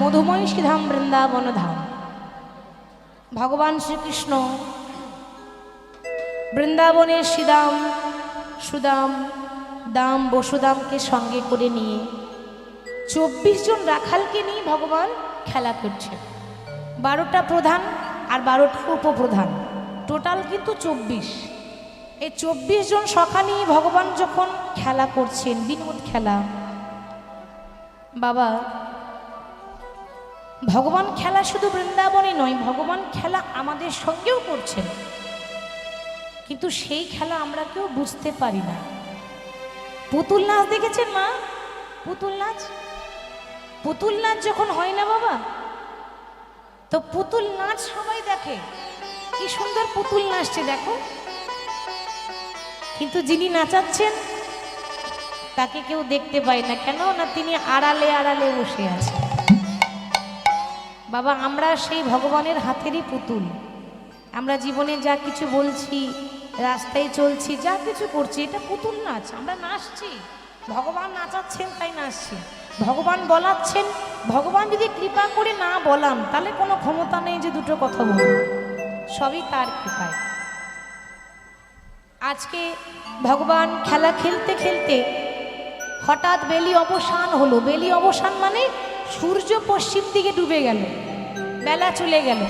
মধুময় শ্রীধাম বৃন্দাবন ধাম। ভগবান শ্রীকৃষ্ণ বৃন্দাবনের শ্রীদাম সুদাম দাম বসুদামকে সঙ্গে করে নিয়ে 24 জন রাখালকে নিয়ে ভগবান খেলা করছে। 12টা প্রধান আর 12টা উপপ্রধান, টোটাল কিন্তু 24। এই 24 জন সখা নিয়ে ভগবান যখন খেলা করছেন, বিনোদ খেলা, বাবা ভগবান খেলা শুধু বৃন্দাবনে নয়, ভগবান খেলা আমাদের সঙ্গেও করছেন, কিন্তু সেই খেলা আমরা কেউ বুঝতে পারি না। পুতুল নাচ দেখেছেন মা? পুতুল নাচ, পুতুল নাচ যখন হয় না বাবা, তো পুতুল নাচ সবাই দেখে, কি সুন্দর পুতুল নাচছে দেখো, কিন্তু যিনি নাচাচ্ছেন তাকে কেউ দেখতে পায় না। কেন না? তিনি আড়ালে আড়ালে বসে আছে। বাবা আমরা সেই ভগবানের হাতেরই পুতুল। আমরা জীবনে যা কিছু বলছি, রাস্তায় চলছি, যা কিছু করছি, এটা পুতুল নাচ। আমরা নাচছি, ভগবান নাচাচ্ছেন তাই নাচছি, ভগবান বলাচ্ছেন। ভগবান যদি কৃপা করে না বলান তাহলে কোনো ক্ষমতা নেই যে দুটো কথা বলব, সবই তার কৃপায়। আজকে ভগবান খেলা খেলতে খেলতে হঠাৎ বেলি অবসান হলো। বেলি অবসান মানে সূর্য পশ্চিম দিকে ডুবে গেল, বেলা চলে গেল।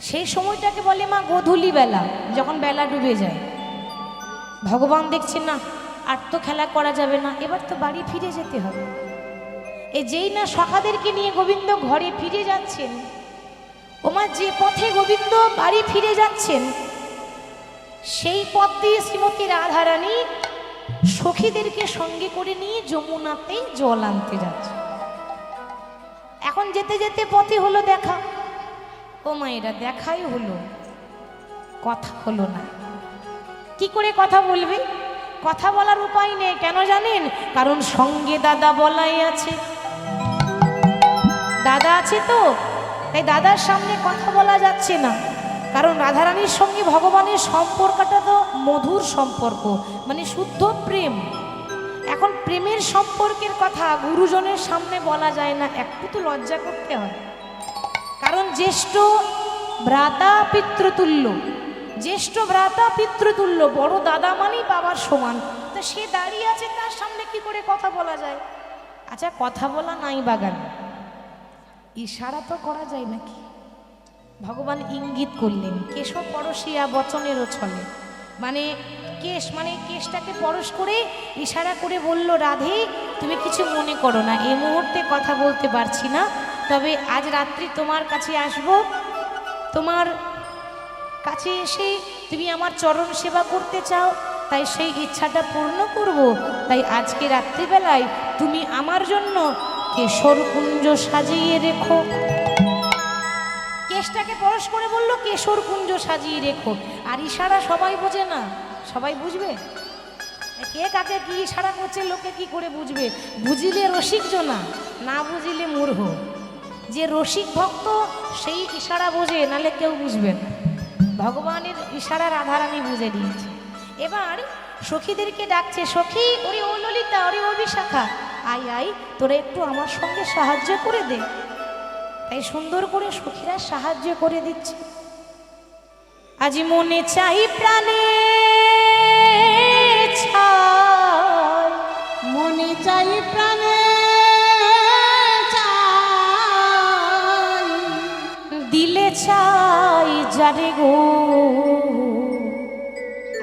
সেই সময়টাকে বলে মা গোধূলি বেলা, যখন বেলা ডুবে যায়। ভগবান দেখছেন না আর তো খেলা করা যাবে না, এবার তো বাড়ি ফিরে যেতে হবে। এই যেই না সখাদেরকে নিয়ে গোবিন্দ ঘরে ফিরে যাচ্ছেন, ওমা যে পথে গোবিন্দ বাড়ি ফিরে যাচ্ছেন সেই পথ দিয়ে শ্রীমতী রাধারানী সখীদেরকে সঙ্গে করে নিয়ে যমুনাতে জল আনতে যাচ্ছে। এখন যেতে যেতে পথে হলো দেখা, ও মায়েরা দেখাই হলো, কথা হলো না। কি করে কথা বলবে? কথা বলার উপায় নেই। কেন জানেন? কারণ সঙ্গে দাদা বলাই আছে, দাদা আছে তো, তাই দাদার সামনে কথা বলা যাচ্ছে না। কারণ রাধারানীর সঙ্গে ভগবানের সম্পর্কটা তো মধুর সম্পর্ক, মানে শুদ্ধ প্রেম। এখন প্রেমের সম্পর্কের কথা গুরুজনের সামনে বলা যায় না, একটু তো লজ্জা করতে হয়। কারণ জ্যেষ্ঠ ভ্রাতা পিতৃতুল্য, জ্যেষ্ঠ ভ্রাতা পিতৃতুল্য, বড় দাদা মানেই বাবার সমান। তা সে দাঁড়িয়ে আছে, তার সামনে কি করে কথা বলা যায়? আচ্ছা কথা বলা নাই বাগান, ইশারা তো করা যায় নাকি? ভগবান ইঙ্গিত করলেন, কেশব পরশিয়া বচনেরও ছলে, মানে কেশ, মানে কেশটাকে পরশ করে ইশারা করে বলল, রাধে তুমি কিছু মনে করো না, এই মুহূর্তে কথা বলতে পারছি না, তবে আজ রাত্রি তোমার কাছে আসব, তোমার কাছে এসে তুমি আমার চরণ সেবা করতে চাও, তাই সেই ইচ্ছাটা পূর্ণ করব। তাই আজকে রাত্রিবেলায় তুমি আমার জন্য কেশর কুঞ্জ সাজিয়ে রেখো। কেশটাকে পরশ করে বললো কেশর কুঞ্জ সাজিয়ে রেখো। আর ইশারা সবাই বোঝে না, সবাই বুঝবে? কে কাকে কি ইশারা করছে লোকে কি করে বুঝবে? বুঝিলে রসিক জনা, না বুঝিলে মূর্খ। যে রসিক ভক্ত সেই ইশারা বোঝে, নালে কেউ বুঝবে না। ভগবানের ইশারা রাধারানী বুঝে দিয়েছে। এবার সখীদেরকে ডাকছে, সখী, ওরে ও ললিতা, ওরে ও বিশাখা, আই আই তোরা একটু আমার সঙ্গে সাহায্য করে দে। তাই সুন্দর করে সখীরা সাহায্য করে দিচ্ছে। আজ মনে চাই প্রাণে চাই, মনে চাই প্রাণে চাই, দিলে চাই যারে গো।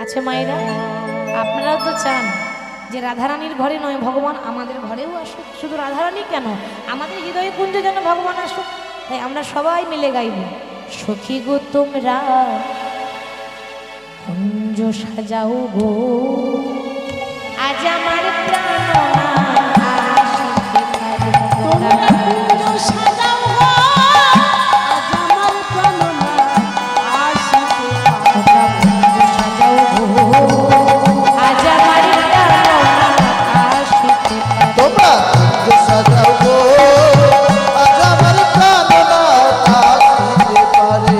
আচ্ছা মায়েরা, আপনারাও তো চান যে রাধারানীর ঘরে নয়, ভগবান আমাদের ঘরেও আসুক। শুধু রাধারানী কেন, আমাদের হৃদয় কুঞ্জ যেন ভগবান আসুক। তাই আমরা সবাই মিলে গাইব, সখী গো তোমরা কুঞ্জ সাজাও গো, আজ আমার প্রাণ সাজাও গো, আজ আমার প্রাণনা আসিতে সাজাও গো, আজ আমার প্রাণ আসিতে তোমরা সাজাও গো, আজ আমার প্রাণনা আসিতে পারে।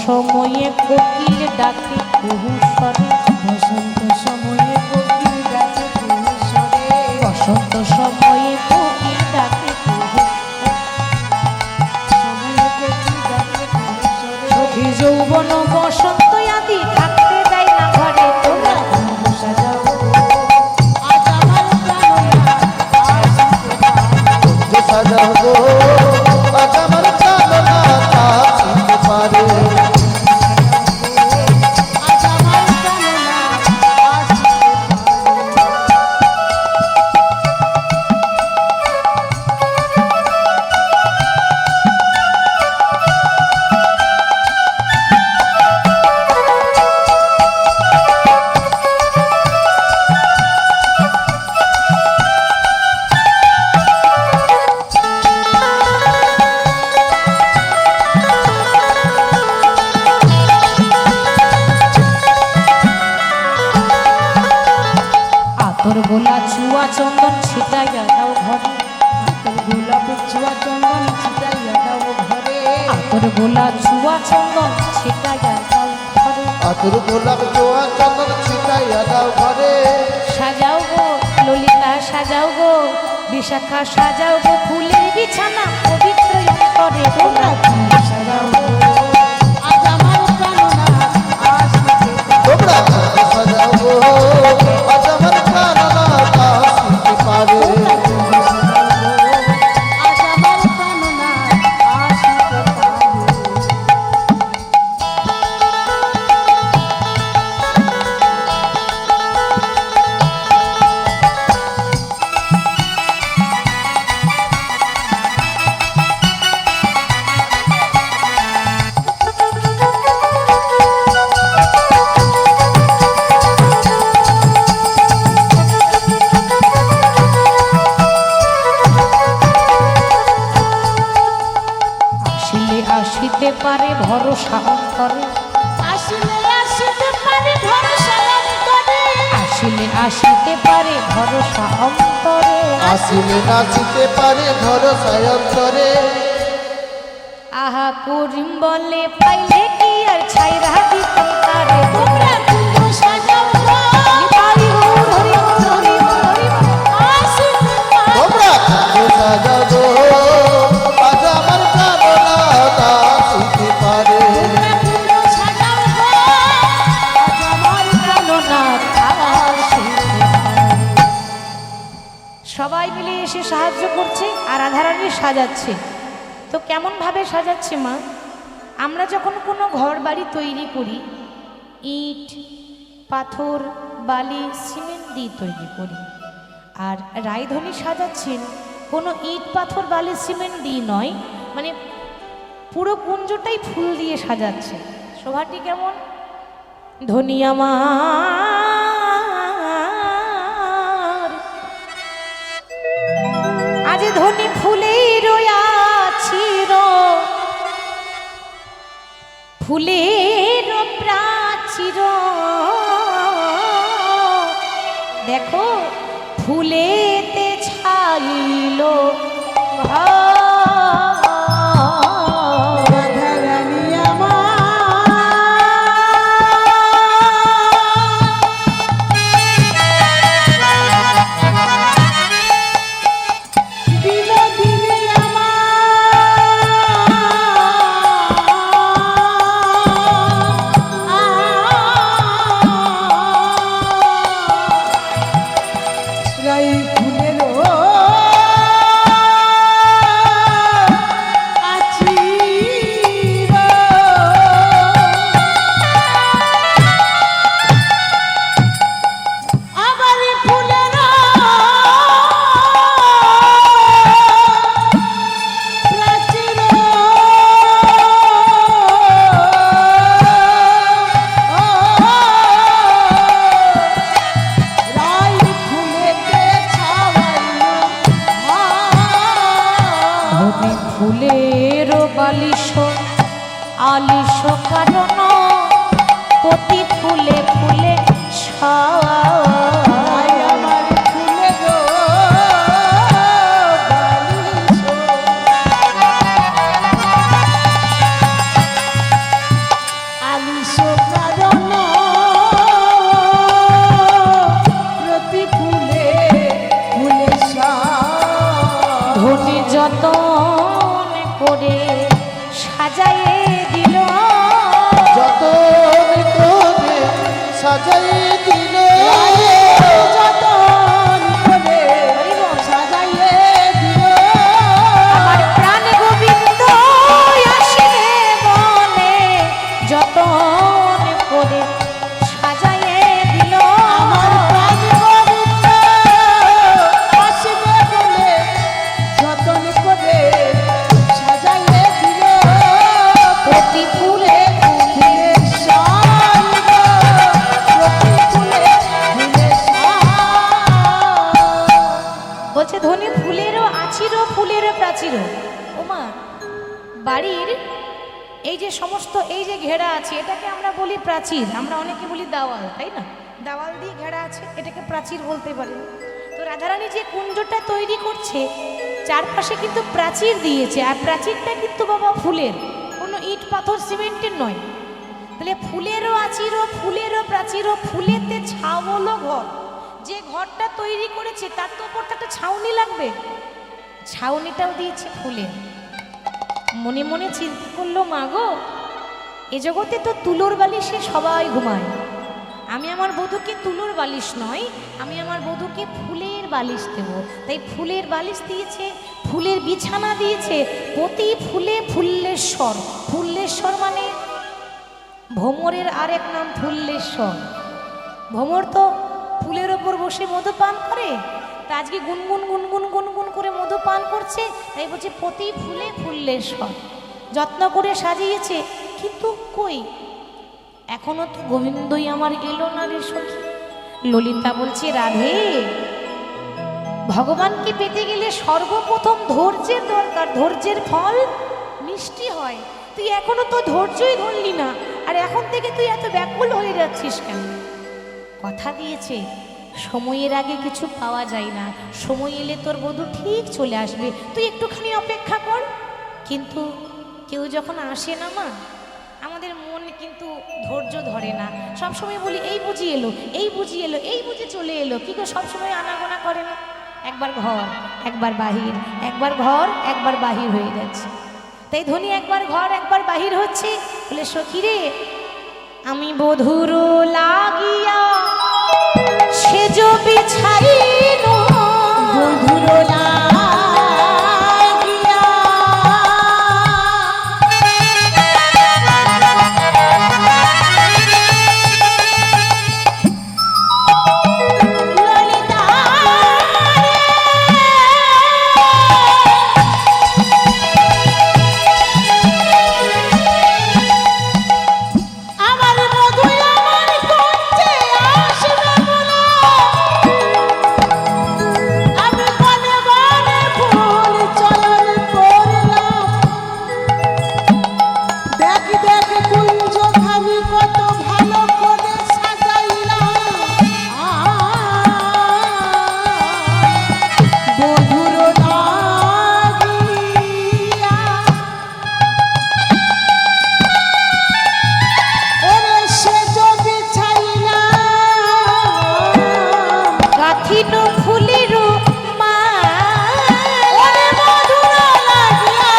সময়ে কোকিল ডাকে কুহু স্বরে, বসন্ত সময়ে কোকিল ডাকে কুহু স্বরে, বসন্ত সময়ে কোকিল ডাকে কুহু সময়ে কোকিল ডাকে কুহু স্বরে। সখী যৌবন বসন্ত আদি থাকতে দেয় না ঘরে। তোমরা কুঞ্জ সাজাও গো, আজ আমার প্রাণনা আসিতে পারে। যে সাজাও গো আজ আমার প্রাণনা আসিতে পারে। আজ আমার প্রাণনা আসিতে পারে। আতর গোলা চুয়া চন্দন ছিটাইয়া দাও ঘরে, আতর গোলাপের ছোঁয়া চন্দন ছিটাইয়া দাও ঘরে। আতর গোলা চুয়া চন্দন ছিটাইয়া দাও ঘরে। আতুর গোলাপ জোয়া চন্দন ছিটাইয়া দাও ঘরে। সাজাও গো ললিতা সাজাও গো, বিশাখা সাজাও গো ফুলের বিছানা পবিত্র অন্তরে। তোমরা কুঞ্জ সাজাও গো, আজ আমার প্রাণনা আসিতে পারে। তোমরা যে সাজাও গো আজ আমার প্রাণনা আসিতে পারে। কুঞ্জ সাজাও গো, আজ আমার প্রাণনা আসিতে পারে। আসিলে আসিতে পারে ভরসা অন্তরে, আসিলে আসিতে পারে ভরসা অন্তরে। আসিলে আসিতে পারে ভরসা অন্তরে। আসিলে নাচিতে পারে ভরসা অন্তরে। আহা করিম বলে পাইলে কি আর ছাইরা দিতাম তারে। তোমরা কুঞ্জ সাজাও গো, নিতাই গৌর হরি বল, হরি বল, হরি বল। আসিতে পারে। তোমরা যে সাজাও গো আজ আমার প্রাণনা আসিতে পারে। তোমরা কুঞ্জ সাজাও গো, আজ আমার প্রাণনা আসিতে পারে। সবাই মিলে এসে সাহায্য করছে আর রাধারানী সাজাচ্ছে। তো কেমন ভাবে সাজাচ্ছে মা? আমরা যখন কোনো ঘর বাড়ি তৈরি করি, ইট পাথর বালি সিমেন্ট দিয়ে তৈরি করি। আর রায়ধনী সাজাচ্ছেন কোনো ইট পাথর বালি সিমেন্ট দিয়ে নয়, মানে পুরো কুঞ্জটাই ফুল দিয়ে সাজাচ্ছে। শোভাটি কেমন? ধনী আমার আজ ধনী ফুলের আছির, ফুলের প্রাচীর। দেখো ফুলেতে ছাইল রাধারানী আমার বিনোদিনী আমার রাই ফুলের আছির। আবার ফুলের প্রাচীর। রাই ফুলেতে ছাওয়াইল ধনী ফুলের বালিশ আলিশ কারণ, প্রতি ফুলে ফুলে রাই আমার ফুলে গো বালিশ। করে সাজায়ে দিল, যতন করে সাজাইয়ে দিল, যতন করে সাজাইয়ে দিল। আমার প্রাণ গোবিন্দ আসিবে বলে যতন করে সাজায়ে দিল, আমার প্রাণ গোবিন্দ আসিবে বলে যতন করে সাজাইয়ে দিল। প্রতি ফুলে ফুলে সাইব, প্রতি ফুলে ফুলে সাইব। বলছে ধনী ফুলেরও আচিরও ফুলেরও প্রাচীরও। ওমা, বাড়ির এই যে সমস্ত এই যে ঘেরা আছে এটাকে আমরা বলি প্রাচীর, আমরা অনেকে বলি দেওয়াল, তাই না? দেওয়াল দিয়ে ঘেরা আছে এটাকে প্রাচীর বলতে পারি। তো রাধারানী যে কুঞ্জটা তৈরি করছে চারপাশে কিন্তু প্রাচীর দিয়েছে, আর প্রাচীরটা কিন্তু বাবা ফুলের, কোনো ইট পাথর সিমেন্টের নয়। তাহলে ফুলেরও আচিরও ফুলেরও প্রাচীরও, ফুলেতে ছাওয়ালো ঘর। যে ঘরটা তৈরি করেছে তার তো ওপর একটা ছাউনি লাগবে, ছাউনিটাও দিয়েছে ফুলের। মনে মনে চিন্তা করলো, মা গো, এ জগতে তো তুলোর বালিশে সবাই ঘুমায়, আমি আমার বধূকে তুলোর বালিশ নয়, আমি আমার বধূকে ফুলের বালিশ দেব। তাই ফুলের বালিশ দিয়েছে, ফুলের বিছানা দিয়েছে, প্রতি ফুলে ফুল্লেশ্বর। ফুল্লেশ্বর মানে ভ্রমরের আরেক নাম ফুল্লেশ্বর। ভ্রমর তো ফুলের ওপর বসে মধু পান করে, তা আজকে গুনগুন গুনগুন গুনগুন করে মধু পান করছে, তাই বলছে প্রতি ফুলে ফুল্লেশ্বর। যত্ন করে সাজিয়েছে, কিন্তু কই এখনো তো গোবিন্দই আমার এলো না রে সখী। ললিতা বলছে, রাধে, ভগবানকে পেতে গেলে সর্বপ্রথম ধৈর্যের দরকার, ধৈর্যের ফল মিষ্টি হয়। তুই এখনো তো ধৈর্যই ধরলি না, আর এখন থেকে তুই এত ব্যাকুল হয়ে যাচ্ছিস কেন? কথা দিয়েছে সময়ের আগে কিছু পাওয়া যায় না, সময় এলে তোর বধূ ঠিক চলে আসবে, তুই একটুখানি অপেক্ষা কর। কিন্তু কেউ যখন আসে না মা, আমাদের মন কিন্তু ধৈর্য ধরে না। সবসময় বলি এই বুঝি এলো, এই বুঝি এলো, এই বুঝি চলে এলো, কি করে সবসময় আনাগোনা করে না। একবার ঘর একবার বাহির, একবার ঘর একবার বাহির হয়ে যাচ্ছে। তাই ধনী একবার ঘর একবার বাহির হচ্ছে। বলে, সখী রে, আমি বধুর লাগিয়া সেজ বিছাইল, বধুর লাগিয়া ললিতা আমার বধু আমার কুঞ্জে আসবে বলে আমি বনে বনে ফুল চয়ন করলাম। দেখ দেখ কুঞ্জখানি কত ভালো করে সাজাইলাম। বধুর লাগিয়া ওরে সেজ বিছাইলাম। গাথিন ফুলের ওরে মধুর লাগিয়া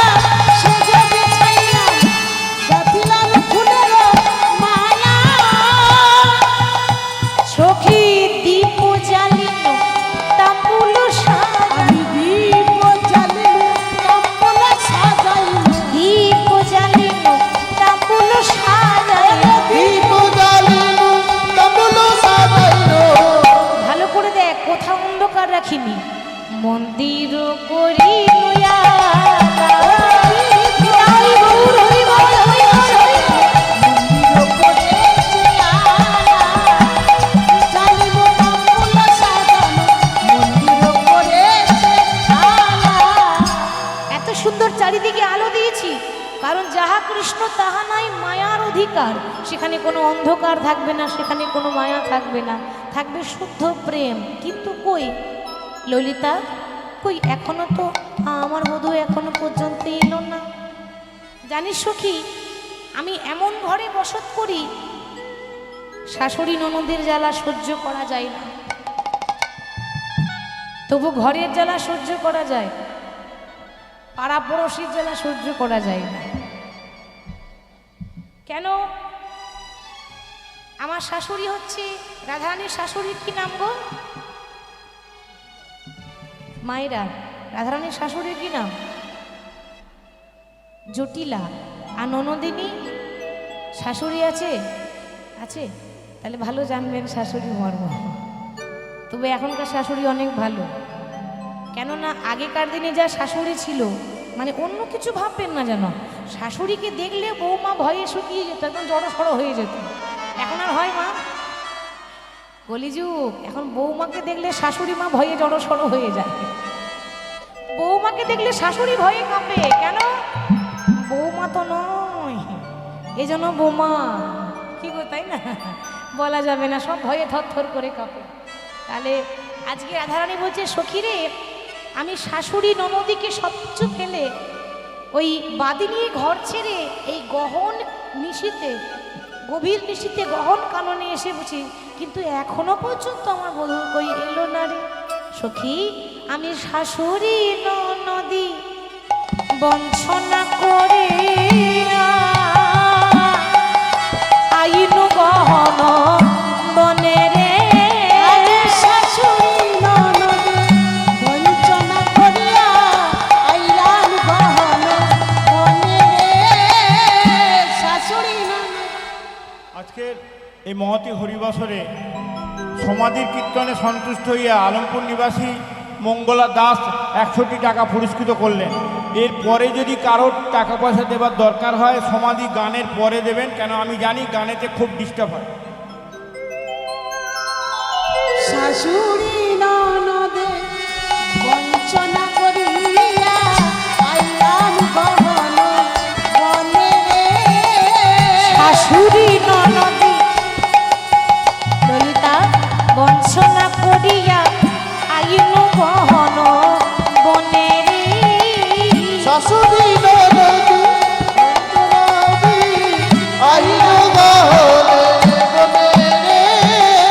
সেজ বিছাইলাম। গাঁথিলাম ফুলের মালা। সখী দীপ জ্বালিল তাম্বুল আমি দীপ জ্বালিলুম তাম্বুল সাজাইলুম। দীপ জ্বালিল তাম্বুল সাজাইল। দীপ জ্বালিনু, তাম্বুল সাজাইনু। ভালো করে দেখ, কোথাও অন্ধকার রাখিনি। মন্দির করি মন্দির করেছে আলা। জ্বালিব তাম্বুল সাজানো, মন্দির করেছে আলা। এত সুন্দর চারিদিকে আলো দিয়েছি, কারণ যাহা কৃষ্ণ তাহা নাই মায়ার অধিকার। সেখানে কোনো অন্ধকার থাকবে না, সেখানে কোনো মায়া থাকবে না, থাকবে শুদ্ধ প্রেম। কিন্তু কই ললিতা, কই এখনো তো আমার বধূ এখনো পর্যন্ত এলো না। জানিস সখী, আমি এমন ঘরে বসত করি, শাশুড়ি ননদের জ্বালা সহ্য করা যায় না, তবু ঘরের জ্বালা সহ্য করা যায়। পাড়া পড়শির জ্বালা সহ্য করা যায় না। কেন? আমার শাশুড়ি হচ্ছে রাধারানীর শাশুড়ির কি নাম গো মায়েরা? রাধারানীর শাশুড়ির কি নাম? জটিলা। আর ননদিনী শাশুড়ি আছে? আছে? তাহলে ভালো জানবেন শাশুড়ি মর্ম। তবে এখনকার শাশুড়ি অনেক ভালো, কেননা আগেকার দিনে যা শাশুড়ি ছিল, মানে অন্য কিছু ভাববেন না যেন, শাশুড়িকে দেখলে বৌমা ভয়ে শুকিয়ে যেত, একদম জড়সড় হয়ে যেত। এখন আর হয় মা? কলিযুগ। এখন বৌমাকে দেখলে শাশুড়ি মা ভয়ে জড়সড় হয়ে যায়। বৌমাকে দেখলে শাশুড়ি ভয়ে কাঁপে। কেন? বৌমা তো নয়, এই জন্য বৌমা কি গো, তাই না? বলা যাবে না, সব ভয়ে থরথর করে কাঁপে। তাহলে আজকে রাধারানী বলছে, সখী রে, আমি শাশুড়ি ননদিকে সবকিছু ফেলে ওই বাদি নিয়ে ঘর ছেড়ে এই গহন নিশীতে, গভীর নিশীতে গহন কাননে এসে বুঝি, কিন্তু এখনো পর্যন্ত আমার বধূ কই এলো না রে। সখী, আমি শাশুড়ি ননদি বঞ্চনা করে আইনু গহন বনে রে। শাশুড়ি ননদে বঞ্চনা করিয়া আইলাম গহন বনে রে। শাশুড়ি ননদ। আজকের এই মহতী হরিবাসরে সমাধির কীর্তনে সন্তুষ্ট হইয়া আলমপুর নিবাসী মঙ্গলা দাস 100টি টাকা পুরস্কৃত করলেন। এরপরে যদি কারোর টাকা পয়সা দেবার দরকার হয় সমাধি গানের পরে দেবেন, কেন আমি জানি গানেতে খুব ডিস্টার্ব হয়। শাশুড়ি ননদে বঞ্চনা করিয়া আইলাম গহন বনে রে। শাশুড়ি ননদি ললিতা বঞ্চনা করিয়া আইনু গহন বনে রে। শাশুড়ি ননদি আইলো গহনে বনে রে।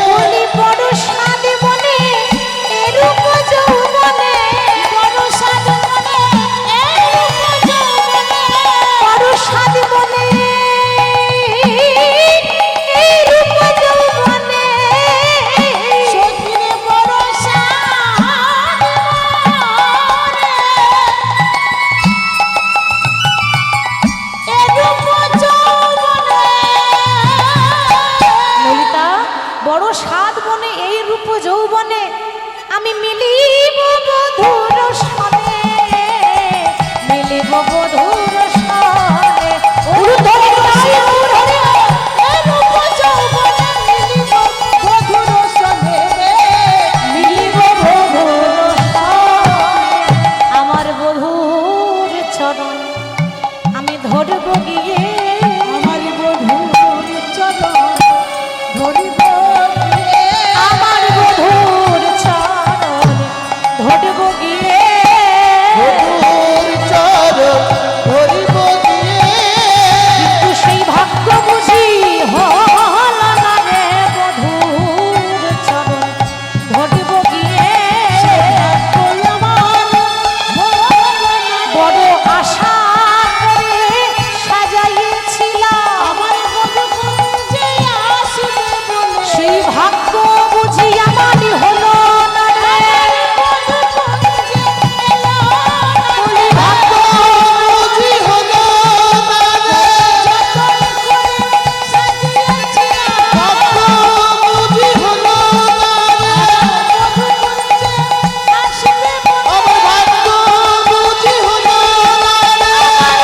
বলি বড় সাদ বনে এরূপ যৌবনে, বড় সাদ বনে এরূপ যৌবনে, বড় সাদ বনে এরূপ যৌবনে। সখিরে বড় সাদ বনে এরূপ যৌবনে। ললিতা, বড় সাদ বনে এই রূপ যৌবনে আমি মিলিব বধুর সনে, মিলিব বধুর সনে। ঊর্ধ্বরে গায়ে ঊর্ধ্বরে এরূপ যৌবনে মিলিব বধুর সনে রে। মিলিব বধুর সনে। আমার বধুর চরণ আমি ধরব গিয়ে, আমার বধূর চরণ ধরিব রে। আমার বধুর চরণ ধরব গিয়ে। বধূর চরণ ধরিব গিয়ে। কিন্তু সেই ভাগ্য বুঝি হল না রে, বধুর চরণ ধরব গিয়ে। ওই আমার বড় আশা করে সাজাইছিলাম, আমার বধূ যে আসবে বলে। সেই ভাগ্য বুঝি আমারই হলো না রে। বলি ভাগ্য বুঝি হলো না রে। ভাগ্য বুঝি হলো না রে। আমার ভাগ্য বুঝি হলো না রে। আমার ভাগ্য বুঝি হলো না রে।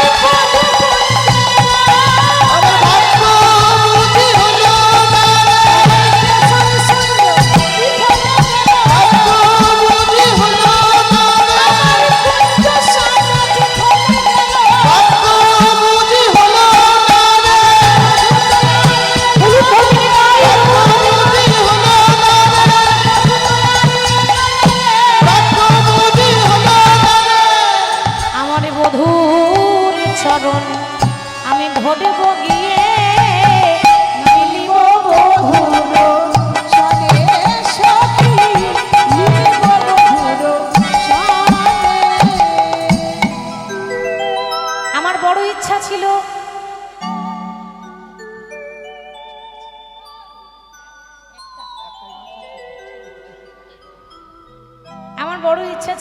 আমার বড় ইচ্ছা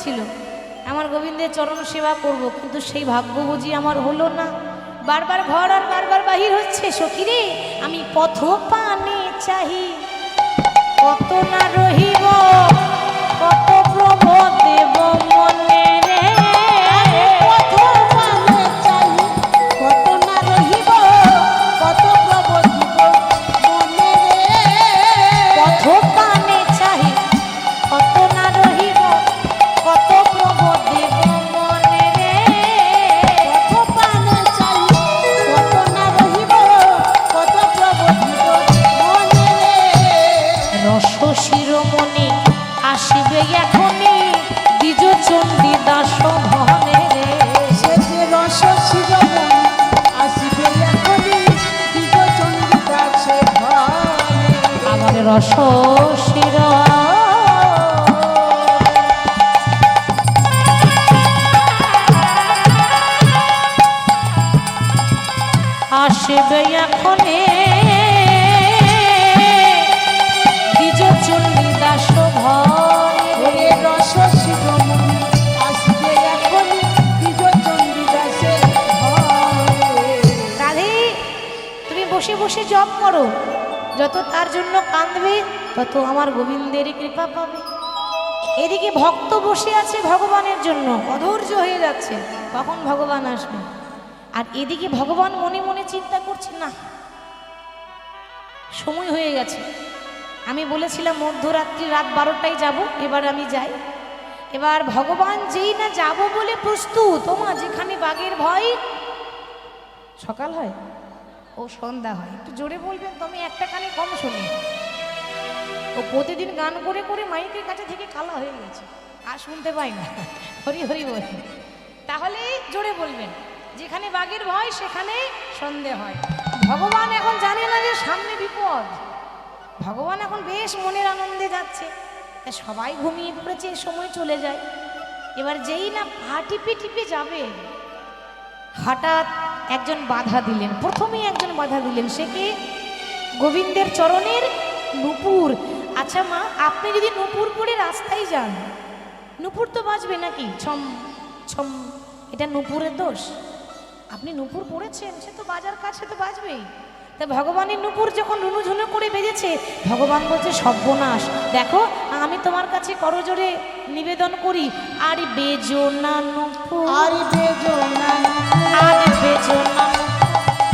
ছিল আমার গোবিন্দের চরণ সেবা করব, কিন্তু সেই ভাগ্য বুঝি আমার হলো না। বারবার ঘর আর বারবার বাহির হচ্ছে। সখীরে আমি পথ পানে চাহি, কত না রহিব, কত প্রভ দেব মনে রে। পথ পানে চাহি, কত না রহিব, কত প্রভ দিব মনে রে। পথ পানে চাহি, কত না রহিব, কত প্রভ দেব মনে রে। পথ পানে চাহি, কত না রহিব, কত প্রভ দিব মনে রে। রস শিরোমণি আসিবে এখনই, দ্বিজ চণ্ডী দাস ভনে রে। সে যে রস শিরোমণি আসিবে এখনই, দ্বিজ চণ্ডী দাসে ঘরে। আমার রস শির আসিবে এখনে, দ্বিজ চণ্ডী দাস ভনে ওরে রস শিরোমণি আসিবে এখনই, দ্বিজ চণ্ডী দাসে ঘরে। রাধে, তুমি বসে বসে জপ করো, যত তার জন্য কাঁদবে তত আমার গোবিন্দের কৃপা পাবে। এদিকে ভক্ত বসে আছে ভগবানের জন্য, অধৈর্য হয়ে যাচ্ছে কখন ভগবান আসবে। আর এদিকে ভগবান মনে মনে চিন্তা করছে, না সময় হয়ে গেছে, আমি বলেছিলাম মধ্যরাত্রি রাত 12টায় যাব, এবার আমি যাই। এবার ভগবান যেই না যাব বলে প্রস্তুত, তোমা যেখানে বাঘের ভয় সকাল হয় ও সন্ধ্যা হয়। একটু জোরে বলবেন, তো আমি একটা কানে কম শুনি। ও প্রতিদিন গান করে করে মাইকের কাছে থেকে কালা হয়ে গেছে, আর শুনতে পাই না। হরি হরি বলি। তাহলে জোরে বলবেন, যেখানে বাঘের ভয় সেখানে সন্ধে হয়। ভগবান এখন জানে না যে সামনে বিপদ। ভগবান এখন বেশ মনের আনন্দে যাচ্ছে, তা সবাই ঘুমিয়ে পড়েছে, সময় চলে যায়। এবার যেই না পা টিপে টিপে যাবে, হঠাৎ একজন বাধা দিলেন। প্রথমেই একজন বাধা দিলেন, সে কি? গোবিন্দের চরণের নূপুর। আচ্ছা মা, আপনি যদি নূপুর পরে রাস্তায় যান, নূপুর তো বাজবে নাকি? ছম ছম, এটা নূপুরের দোষ? আপনি নূপুর পড়েছেন, সে তো বাজার কাজ, সে তো বাজবেই। তা ভগবানের নূপুর যখন রুনুঝুনু করে বেজেছে, ভগবান বলছে সর্বনাশ, দেখো আমি তোমার কাছে করজোরে নিবেদন করি, আর বেজো না নূপুর, আর বেজো না, আর বেজো না,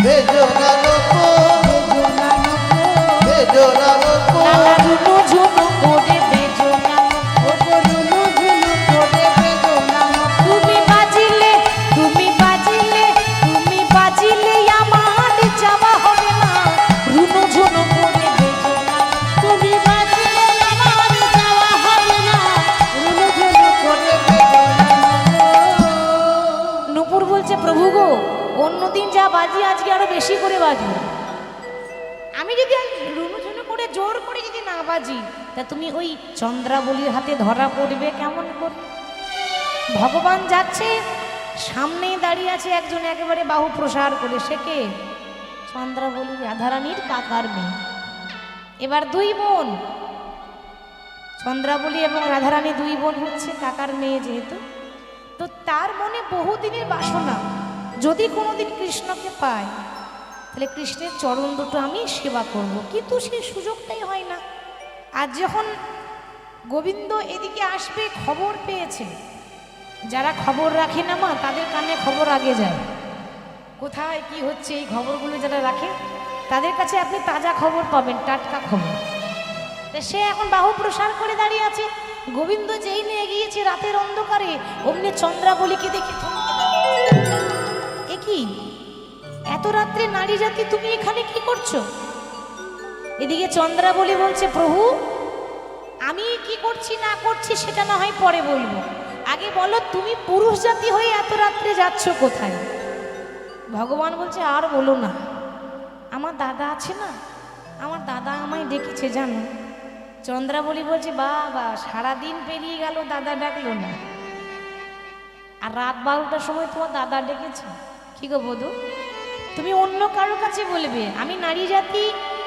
বেজো না নূপুর, বেজো না, বেজো না নূপুর, লালা রুনুঝুনু করে বেজো না নূপুর। ও রুনু ঝুনু করে বেজো না। তুমি বাজিলে, তুমি বাজিলে, তুমি বাজিলে আমার যাওয়া হবে না, রুনুঝুনু করে বেজো না। তুমি বাজিলে আমার যাওয়া হবে না, রুনু ঝুনু করে বেজো না। নূপুর বলছে, প্রভু গো, অন্যদিন যা বাজি আজকে আরো বেশি করে বাজবো। আমি যদি রুনুঝুনু করে জোর করে যদি না বাজি, তা তুমি ওই চন্দ্রাবলীর হাতে ধরা পড়বে কেমন করে? ভগবান যাচ্ছে, সামনেই দাঁড়িয়ে আছে একজন একেবারে বাহু প্রসার করে। সে কে? চন্দ্রাবলী, রাধারানীর কাকার মেয়ে। এবার দুই বোন, চন্দ্রাবলী এবং রাধারানী দুই বোন হচ্ছে কাকার মেয়ে যেহেতু, তো তার মনে বহুদিনের বাসনা, যদি কোনোদিন কৃষ্ণকে পায় তাহলে কৃষ্ণের চরণ দুটো আমি সেবা করব, কিন্তু সেই সুযোগটাই হয় না। আর যখন গোবিন্দ এদিকে আসবে খবর পেয়েছে, যারা খবর রাখে না মা, তাদের কানে খবর আগে যায়। কোথায় কি হচ্ছে এই খবরগুলো যারা রাখে, তাদের কাছে আপনি তাজা খবর পাবেন, টাটকা খবর। তা সে এখন বাহু প্রসার করে দাঁড়িয়ে আছে। গোবিন্দ যেই নিয়ে এগিয়েছে রাতের অন্ধকারে, অমনি চন্দ্রাবলীকে দেখে থমকে দাঁড়িয়েছে। এ কি, এত রাত্রে নারী জাতি তুমি এখানে কি করছো? এদিকে চন্দ্রাবলী বলছে, প্রভু আমি কি করছি না করছি সেটা না হয় পরে বলবো, আগে বলো তুমি পুরুষ জাতি হয়ে এত রাত্রে যাচ্ছ কোথায়? ভগবান বলছে, আর বলো না, আমার দাদা আছে না, আমার দাদা আমায় ডেকেছে জানো। চন্দ্রাবলী বলছে, বাবা সারাদিন পেরিয়ে গেল দাদা ডাকলো না, আর রাত 12টার সময় তোমার দাদা ডেকেছে? কি গো বধূ, তুমি অন্য কারোর কাছে বলবে আমি নারী জাতি,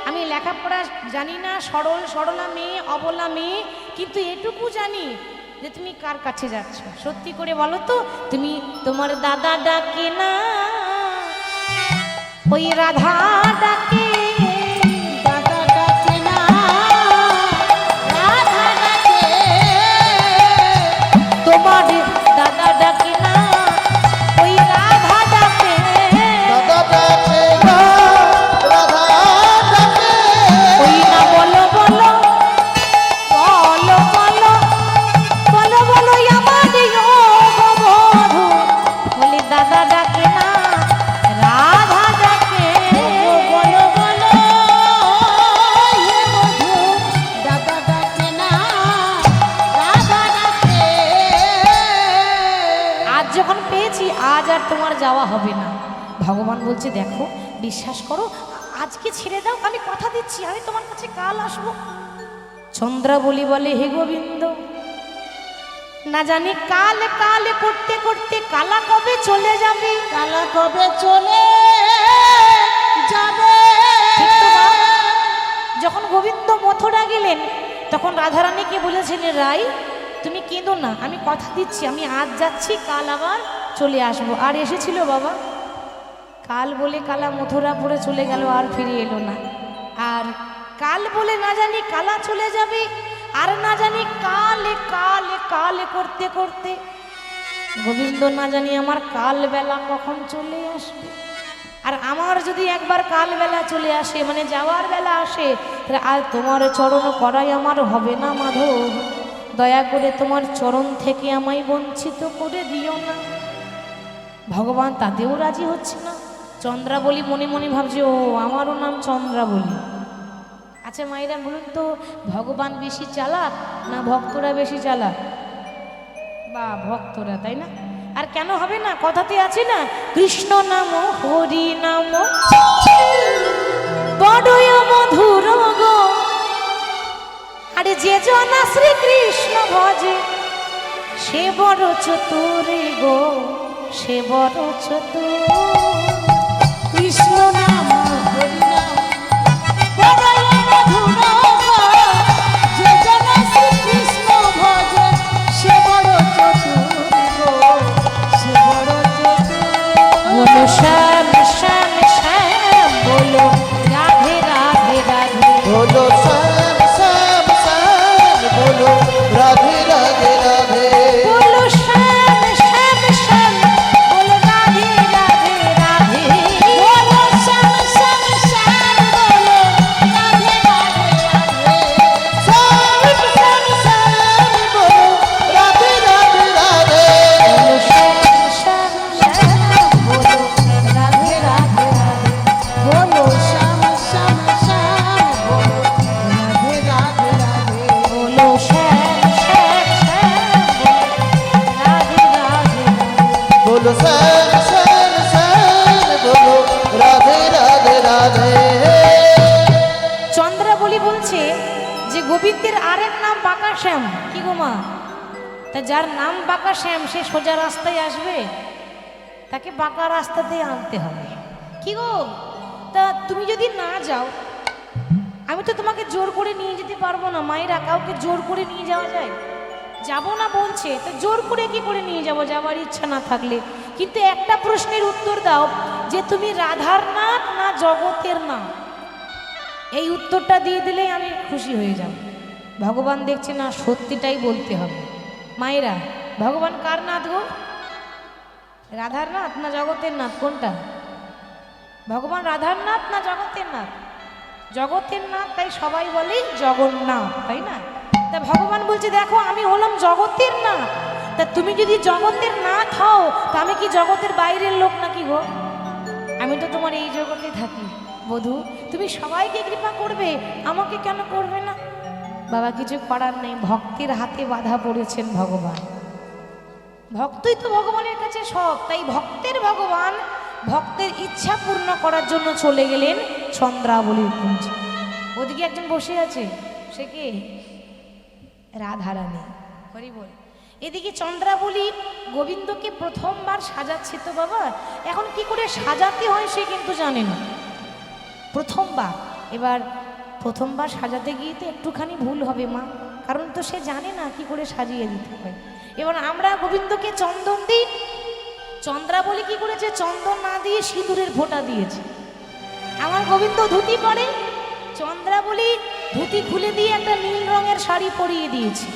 আমি লেখাপড়া জানি না, সরলা মেয়ে, অবলা মেয়ে, কিন্তু এটুকু জানি যে তুমি কার কাছে যাচ্ছ। সত্যি করে বলো তো, তুমি তোমার দাদা ডাকে না, ওই রাধা ডাকে, দাদা ডাকে না, রাধা ডাকে, তোমার দাদা ডাকে না, ওই রাধা ডাকে, দাদা ডাকে না, রাধা ডাকে। ওই না বলো বলো বলো বলো বলো বলো আমার বধূ, বলি দাদা ডাকে না, রাধা ডাকে, বলো বলো হে বধূ, দাদা ডাকে না, রাধা ডাকে। আজ যখন পেয়েছি আজ আর তোমার যাওয়া হবে না। ভগবান বলছে দেখো, বিশ্বাস করো, আজকে ছেড়ে দাও, আমি কথা দিচ্ছি আমি তোমার কাছে কাল আসবো। চন্দ্রাবলী বলে হে গোবিন্দ, না জানি কাল কাল করতে করতে কালা কবে চলে যাবে। কালা কবে চলে যাবে। ঠিক তো মা? যখন গোবিন্দ মথুরা গেলেন তখন রাধারানীকে বলেছিলেন রাই তুমি কেঁদো না, আমি কথা দিচ্ছি আমি আজ যাচ্ছি কাল আবার চলে আসবো। আর এসেছিল বাবা, কাল বলে কালা মথুরাপুরে চলে গেল, আর ফিরে এলো না। আর কাল বলে না জানি কালা চলে যাবে, আর না জানি কালে কালে কালে করতে করতে গোবিন্দ না জানি আমার কাল বেলা কখন চলে আসবে। আর আমার যদি একবার কাল বেলা চলে আসে, মানে যাওয়ার বেলা আসে, তাহলে আর তোমার চরণ করাই আমার হবে না মাধব, দয়া করে তোমার চরণ থেকে আমায় বঞ্চিত করে দিও না। ভগবান তাতেও রাজি হচ্ছে না। চন্দ্রাবলী মনে মনে ভাবছে ও আমারও নাম চন্দ্রাবলী। আচ্ছা মায়েরা বলুন তো, ভগবান বেশি চালাক না ভক্তরা বেশি চালাক? বা ভক্তরা, তাই না? আর কেন হবে না, কথাতে আছে না, কৃষ্ণ নাম হরি নাম বড়ই মধুর গো, আরে যে জনা শ্রীকৃষ্ণ ভজে সে বড় চতুর গো, সে বড় চতুর। কৃষ্ণ নাম হরি নাম বড়ই মধুর গো, যে জন শ্রীকৃষ্ণ ভজে সে বড় চতুর গো, সে বড় চতুর। বলো শ্যাম শ্যাম শ্যাম, বলো রাধে রাধে রাধে, বলো শ্যাম শ্যাম শ্যাম, বলো রাধে রাধে রাধে। বলো শ্যাম শ্যাম শ্যাম, বলো রাধে রাধে রাধে, বলো শ্যাম শ্যাম শ্যাম, বলো রাধে রাধে রাধে। শ্যাম শ্যাম শ্যাম, বলো রাধে রাধে রাধে। বলো শ্যাম শ্যাম শ্যাম, বলো রাধে রাধে রাধে, বলো শ্যাম শ্যাম শ্যাম, বলো রাধে রাধে রাধে। বলো শ্যাম শ্যাম শ্যাম, বলো রাধে রাধে রাধে। বলো শ্যাম শ্যাম শ্যাম, বলো রাধে রাধে রাধে। চন্দ্রাবলী বলছে যে গোবিন্দের আরেক নাম বাঁকা শ্যাম। কি গো মা, তা যার নাম বাঁকা শ্যাম সে সোজা রাস্তায় আসবে? তাকে বাঁকা রাস্তাতে আনতে হবে। কি গো, তা তুমি যদি না যাও, আমি তো তোমাকে জোর করে নিয়ে যেতে পারবো না। মায়েরা কাউকে জোর করে নিয়ে যাওয়া যায়? যাব না বলছে, তা জোর করে কি করে নিয়ে যাব, যাওয়ার ইচ্ছা না থাকলে? কিন্তু একটা প্রশ্নের উত্তর দাও, যে তুমি রাধার নাথ না জগতের নাথ? এই উত্তরটা দিয়ে দিলেই আমি খুশি হয়ে যাব। ভগবান দেখছে না, সত্যিটাই বলতে হবে। মায়েরা, ভগবান কার নাথ গো? রাধার নাথ না জগতের নাথ, কোনটা? ভগবান রাধার নাথ না জগতের নাথ? জগতের নাথ, তাই সবাই বলে জগন্নাথ, তাই না? তা ভগবান বলছে দেখো আমি হলাম জগতের নাথ, তা তুমি যদি জগতের নাথ হও তা আমি কি জগতের বাইরের লোক নাকি গো? আমি তো তোমার এই জগতে থাকি। বধূ, তুমি সবাইকে কৃপা করবে, আমাকে কেন করবে না? বাবা কিছু করার নেই, ভক্তের হাতে বাধা পড়েছেন ভগবান। ভক্তই তো ভগবানের কাছে সব, তাই ভক্তের ভগবান ভক্তের ইচ্ছা পূর্ণ করার জন্য চলে গেলেন চন্দ্রাবলীর কুঞ্জে। ওদিকে একজন বসে আছে, সে কে? রাধারানী। হরি বল। এদিকে চন্দ্রাবলী গোবিন্দকে প্রথমবার সাজাচ্ছে তো বাবা, এখন কি করে সাজাতে হয় সে কিন্তু জানে না, প্রথমবার। এবার প্রথমবার সাজাতে গিয়ে তো একটুখানি ভুল হবে মা, কারণ তো সে জানে না কি করে সাজিয়ে দিতে হয়। এবার আমরা গোবিন্দকে চন্দন দিই, চন্দ্রাবলী কি করেছে, চন্দন না দিয়ে সিঁদুরের ফোঁটা দিয়েছে। আমার গোবিন্দ ধুতি পরে, চন্দ্রাবলী ধুতি খুলে দিয়ে একটা নীল রঙের শাড়ি পরিয়ে দিয়েছে।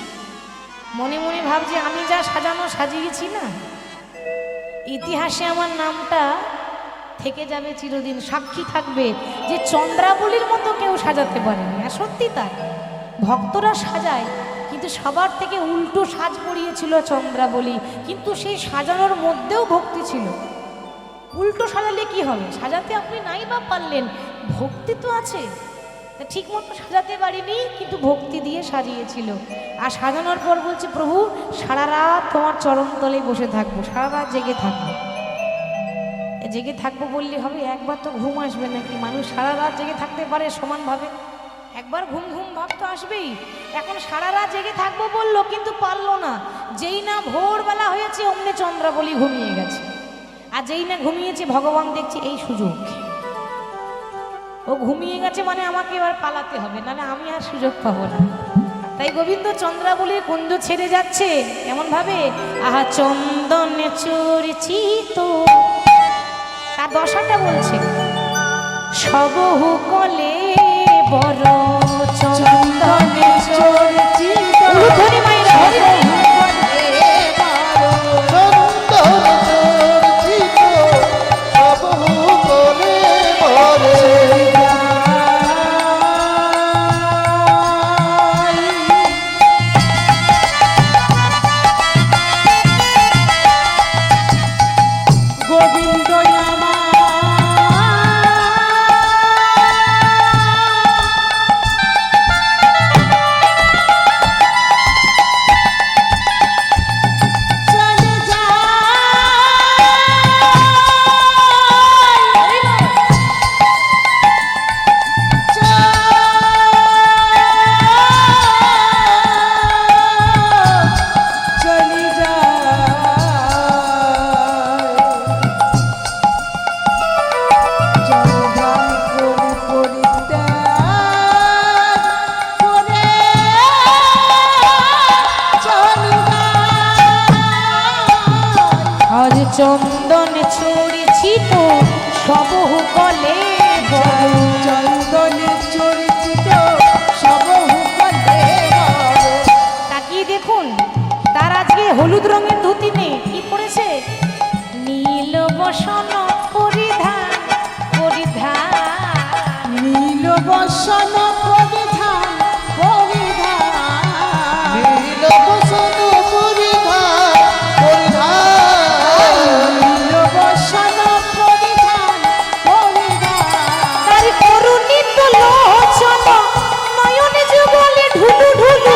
মনে মনে ভাবছি আমি যা সাজানো সাজিয়েছি না, ইতিহাসে আমার নামটা থেকে যাবে চিরদিন, সাক্ষী থাকবে যে চন্দ্রাবলীর মতো কেউ সাজাতে পারেনি। আর সত্যি তাই, ভক্তরা সাজায় কিন্তু সবার থেকে উল্টো সাজ পরিয়েছিল চন্দ্রাবলী, কিন্তু সেই সাজানোর মধ্যেও ভক্তি ছিল। উল্টো সাজালে কি হবে, সাজাতে আপনি নাই বা পারলেন, ভক্তি তো আছে। ঠিক মতো সাজাতে পারিনি কিন্তু ভক্তি দিয়ে সাজিয়েছিল। আর সাজানোর পর বলছে, প্রভু সারা রাত তোমার চরণ তলে বসে থাকবো, সারা রাত জেগে থাকবো। জেগে থাকবো বললে হবে, একবার তো ঘুম আসবে নাকি? মানুষ সারা রাত জেগে থাকতে পারে সমানভাবে? একবার ঘুম ঘুম ভাব তো আসবেই। এখন সারা রাত জেগে থাকবো বললো কিন্তু পারলো না। যেই না ভোরবেলা হয়েছে অমনি চন্দ্রাবলী ঘুমিয়ে গেছে। আর যেই না ঘুমিয়েছে ভগবান দেখছে এই সুযোগ, ও ঘুমিয়ে গেছে মানে আমাকে এবার পালাতে হবে, নাহলে আমি আর সুযোগ পাবো না। তাই গোবিন্দ চন্দ্রাবলীর কুঞ্জ ছেড়ে যাচ্ছে এমন ভাবে, আহা চন্দনে চরিচিত, তার দশাটা বলছে, সবহু কলে বড় চন্দনে চরিচিত। উলুধ্বনি মাইরা হরি বল। চন্দন চরিচিত সবহু কলে বড়, চন্দন চরিচিত সবহু কলে বড়। তাকিয়ে দেখুন, তার আজকে হলুদ রঙের ধুতি নেই, কি পরেছে, নীল বসন পরিধান, পরিধান নীল বসন পরিধান, পরিধান নীল বসন পরিধান, তার করুণিত লোচন নয়নে যুগলে ঢুলু ঢুলু,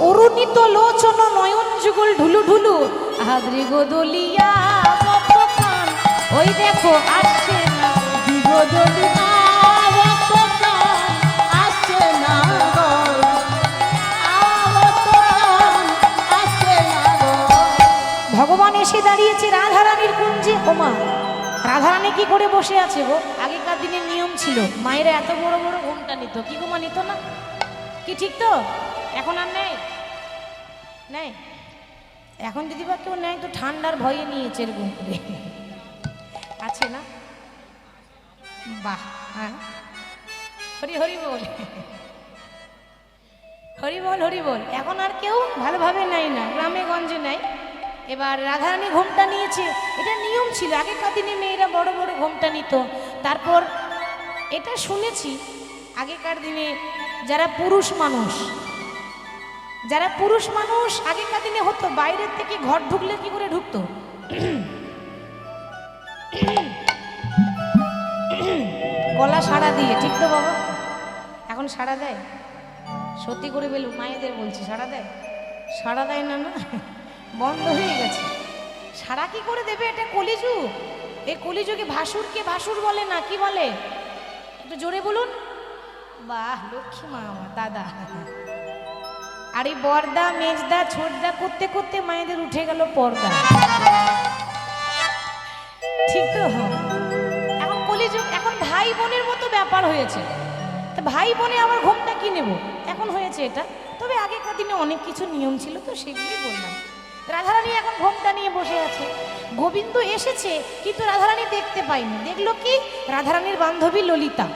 অরুণিত লোচন নয়ন যুগল ঢুলু ঢুলু, আদ্রি গোদলিয়া বপখান, ওই দেখো আসছে না গোদলিয়া বপখান, আসছে না গো, আসছে না গো। ভগবান এসে দাঁড়িয়েছে রাধারানীর কুঞ্জে। ওমা, রাধারানী কি করে বসে আছে গো? আগেকার দিনের নিয়ম ছিল, মায়েরা এত বড় বড় ঘুমটা নিত, কি ঘুমা নিত না? কি ঠিক তো? এখন আর নেই, নেই। এখন যদি বা কেউ নেয় তো ঠান্ডার ভয়ে নিয়েছে এরকম করে, আছে না? বাহ, হ্যাঁ, হরি হরি বল, হরি বল, হরি বল। এখন আর কেউ ভালোভাবে নেয় না, গ্রামে গঞ্জে নেয়। এবার রাধারানী ঘোমটা নিয়েছে, এটা নিয়ম ছিল। আগেকার দিনে মেয়েরা বড় বড় ঘোমটা নিত। তারপর এটা শুনেছি, আগেকার দিনে যারা পুরুষ মানুষ আগেকার দিনে হতো, বাইরের থেকে ঘর ঢুকলে কি করে ঢুকতো, গলা সাড়া দিয়ে, ঠিক তো বাবা? এখন সাড়া দেয়? সত্যি করে বলুন, মায়েদের বলছি, সাড়া দেয়? সাড়া দেয় না, না, বন্ধ হয়ে গেছে। সাড়া কি করে দেবে? এটা কলিযুগ, এই কলিযুগে ভাসুরকে ভাসুর বলে না, কি বলে একটু জোরে বলুন। বাহ, লক্ষ্মী মা আমার দাদা। আর এই বর্দা মেজদা ছোটদা করতে করতে মায়েদের উঠে গেল পর্দা। ঠিক তো? এখন কলিযুগ, এখন ভাই বোনের মতো ব্যাপার হয়েছে। তা ভাই বোনে আমার ঘোমটা কি নেব, এখন হয়েছে এটা। তবে আগেকার দিনে অনেক কিছু নিয়ম ছিল, তো সেগুলি বললাম। রাধারানী এখন ঘোমটা নিয়ে বসে আছে। গোবিন্দ এসেছে কিন্তু রাধারানী দেখতে পাইনি। দেখলো কি? রাধারানীর বান্ধবী ললিতা।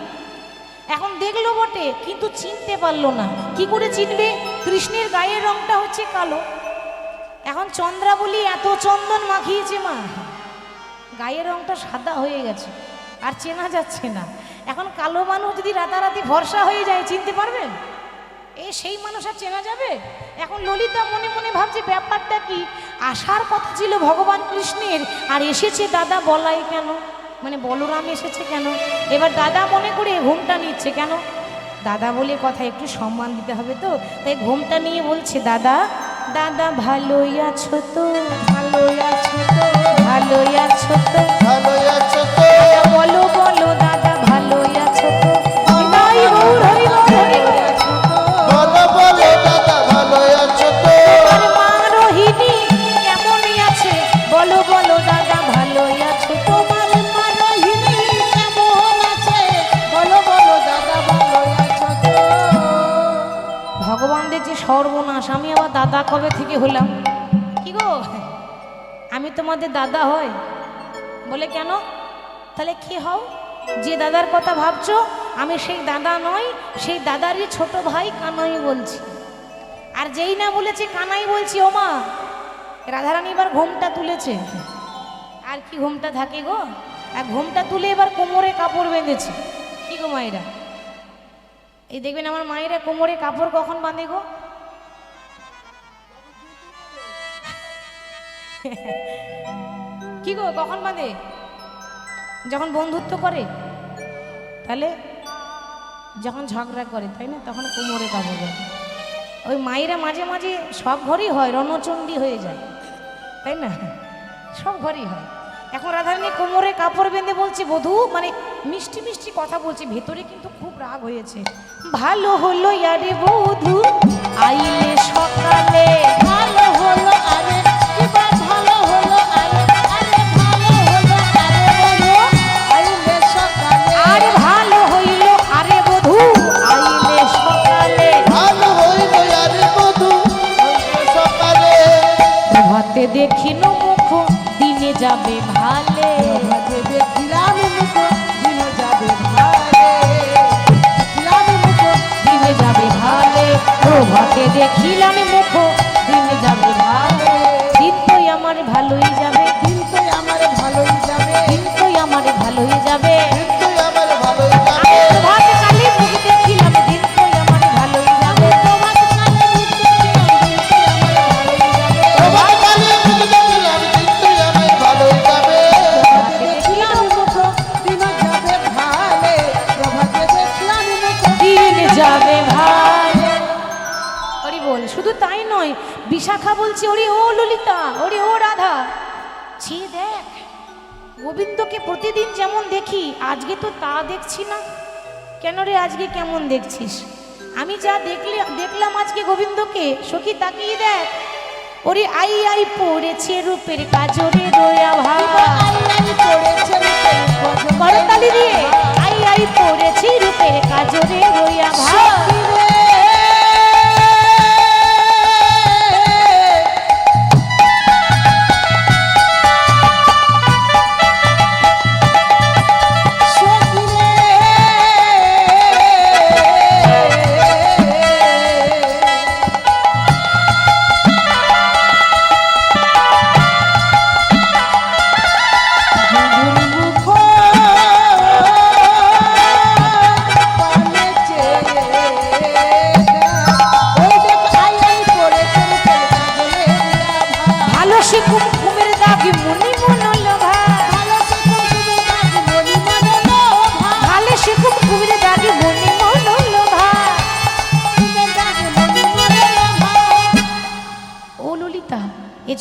এখন দেখলো বটে কিন্তু চিনতে পারলো না। কি করে চিনবে? কৃষ্ণের গায়ের রংটা হচ্ছে কালো। এখন চন্দ্রাবলী এত চন্দন মাখিয়েছে মা, গায়ের রংটা সাদা হয়ে গেছে, আর চেনা যাচ্ছে না। এখন কালো মানুষ যদি রাতারাতি ভরসা হয়ে যায়, চিনতে পারবেন? সেই মানুষ আর চেনা যাবে? এখন ললিতা মনে মনে ভাবছে ব্যাপারটা কি, আসার কথা ছিল ভগবান কৃষ্ণের, আর এসেছে দাদা বলাই কেন, মানে বলরাম এসেছে কেন? এবার দাদা মনে করে ঘুমটা নিচ্ছে। কেন? দাদা বলে কথা, একটু সম্মান দিতে হবে তো, তাই ঘুমটা নিয়ে বলছে, দাদা দাদা ভালোই আছো তো, ভালোই আছো তো, ভালোই আছো তো, ভালোই আছো তো, বলো বলো দাদা ভালোই আছো তো। হরি বল, হরি বল, হরি বল। বলো বলো দাদা ভালোই আছো তো, আর মা রোহিণী কেমনই আছে, বলো বলো দাদা ভালোই আছো তো। তোমার মা রোহিণী কেমন আছে, বলো বলো দাদা ভালোই আছো তো। ভগবানদের যে সর্বনাশ, আমি আবার দাদা কবে থেকে হলাম? কি গো, আমি তোমাদের দাদা হই? বলে কেন? তাহলে কি হও? যে দাদার কথা ভাবছো আমি সেই দাদা নই, সেই দাদারই ছোট ভাই কানাই বলছি। আর যেই না বলেছে কানাই বলছি, ও মা রাধারানী এবার ঘোমটা তুলেছে। আর কি ঘোমটা থাকে গো, আর ঘোমটা তুলে এবার কোমরে কাপড় বেঁধেছে। কি গো মায়েরা, এই দেখবেন আমার মায়েরা কোমরে কাপড় কখন বাঁধে গো? কি গো, কখন বাঁধে? যখন বন্ধুত্ব করে, তাহলে যখন ঝগড়া করে, তাই না, তখন কোমরে কাপড় বাঁধে। ওই মায়েরা মাঝে মাঝে সব ঘরই হয়, রণচণ্ডী হয়ে যায়, তাই না, সব ঘরই হয়। এখন রাধারানী কোমরে কাপড় বেঁধে বলছে, বধূ, মানে মিষ্টি মিষ্টি কথা বলছে, ভেতরে কিন্তু খুব রাগ হয়েছে। ভালো হলো ইয়ারে বধূ আইলে সকালে, ভালো হলো আরে, এবার ভালো হলো আরে, আরে ভালো হলো আরে বলো, আইলে সকালে। আরে ভালো হইল আরে বধূ আইলে সকালে, ভালো হইল আরে বধূ হইল সকালে, প্রভাতে দেখিল মুখ দিনে যাবে ভালে, ভাজে দেখিলাম মুখ দিন যাবে ভালে, দেখিলাম মুখ দিনে যাবে ভালে, প্রভাতে দেখিলাম মুখ দিনে যাবে ভালে, দিন তো আমার ভালোই যাবে, দিন তো আমার ভালোই যাবে, দিন তো আমার ভালোই যাবে। কিন্তু আমার ভালোই আমি যাবে, প্রভাত কালী মুখ দেখিলাম, দিন তো আমার ভালোই যাবে। তোমার কানে মুখ দেখলাম দিন তো আমার ভালোই যাবে, প্রভাত কালী মুখ দেখিলাম প্রভাতে দেখলাম মুখ দিন যাবে ভালে, প্রভাতে দেখলাম মুখ দিন যাবে ভালে। হরি বল। শুধু তাই নয়, বিশাখা বলছে, ওরে ও ললিতা, ওরে ও রাধা, ছি দেখ গোবিন্দকে প্রতিদিন যেমন দেখি, আজকে তো তা দেখছি না। কেন রে, আজকে কেমন দেখছিস? আমি যা দেখলাম আজকে গোবিন্দকে, সখী তাকিয়ে দেখ, ওরে আই আই পড়েছে রূপের কাজরে রোয়া ভাই, করতালি দিয়ে আই আই পড়েছি রূপের কাজরে রোয়া ভাই।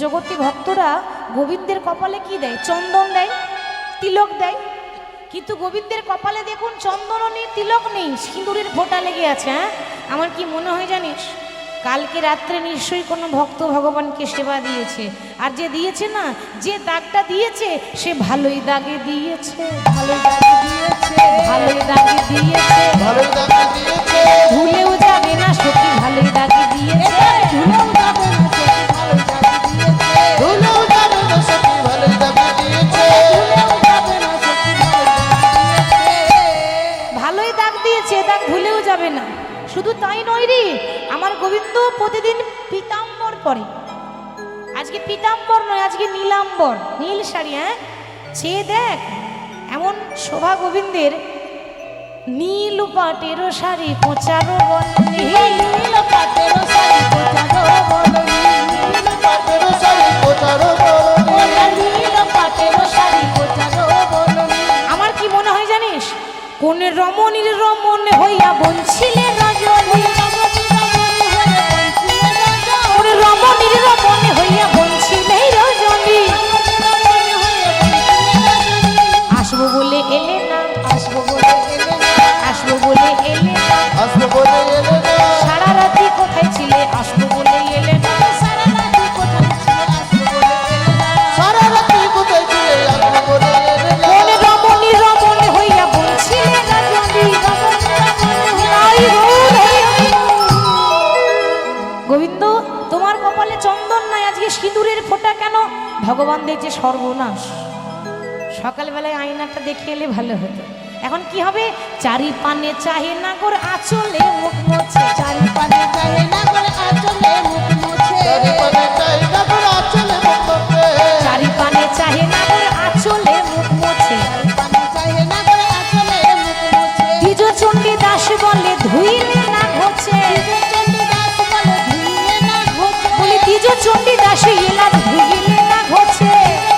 জগতে ভক্তরা গোবিন্দের কপালে কি দেয়? চন্দন দেয়। তিলক দেয়, কিন্তু গোবিন্দের কপালে দেখুন চন্দনও নেই, তিলক নেই, সিঁদুরের ফোঁটা লেগে আছে। হ্যাঁ, আমার কি মনে হয় জানিস, কালকে রাত্রে নিশ্চয়ই কোনো ভক্ত ভগবানকে সেবা দিয়েছে, আর যে দিয়েছে না, যে দাগটা দিয়েছে সে ভালোই দাগে দিয়েছে, ভালোই দাগে দিয়েছে, ভালোই দাগে দিয়েছে, ভালোই দাগে দিয়েছে, ভুলেও যাবে না সখী, ভালোই দাগে দিয়েছে, ভুলেও যাবে না সখী, ভালোই দাগে দিয়েছে, ভুলেও যাবে না সখী ভালোই দাগে দিয়েছে, ভুলেও যাবে না সখী, ভালোই দাগে দিয়েছে। ভালোই দাগ দিয়েছে, দাগ ভুলেও যাবে না। শুধু তাই নয় রে, আমার গোবিন্দ প্রতিদিন পীতাম্বর পরে, আজকে পীতাম্বর নয়, আজকে নীলাম্বর, নীল শাড়ি। হ্যাঁ, চেয়ে দেখ এমন শোভা গোবিন্দের, নীল পাটের শাড়ি কোচারো বন্ধনী, নীল পাটের শাড়ি কোচারো বদনী, নীল পাটের শাড়ি কোচারো বদনী, ওলা নীল পাটের শাড়ি কোচারো বদনী। আমার কি মনে হয় জানিস, কোন রমণীর রমণ হইয়া বলছিলে রজনী, কোন রমণীর রমণ হইয়া বলছিলে রজনী, আসবো বলে এলে না, আসবো বলে এলে না, আসবো বলে এলে না, আসবো বলে এলে না, সারা রাতি কোথায় ছিলে, আসবো বলে এলে না, সারা রাতি কোথায় ছিলে, আসবো বলে এলে না। সারা রাত্রি কোথায় ছিলে, আসবো বলে এলে না, কোন রমণীর রমণ হইয়া বলছিলে রজনী, নাই গো, নাই গো। গোবিন্দ, তোমার কপালে চন্দন নাই, আজকে সিঁদুরের ফোঁটা কেন? ভগবান দেখছে সর্বনাশ, সকালবেলায় আয়নাটা দেখে এলে ভালো হতো। এখন কি হবে, চারি পানে চাহে না গোর আঁচলে মুখ মোছে, চারি পানে চাহে না করে আঁচলে মুখ মুছে, চারি পানে চাই না করে আঁচলে মুখ মোছে, চারি পানে চাহে না গোর আঁচলে মুখ মোছে, চারি পানে চাহে না করে আঁচলে মুখ মুছে। দ্বিজ চণ্ডী দাস বলে ধুইলে না ঘোছে, চণ্ডী দাস বলে ধুইলে না ঘোছে, বলি দ্বিজ চণ্ডী দাস এলা ধুইলে না ঘোছে।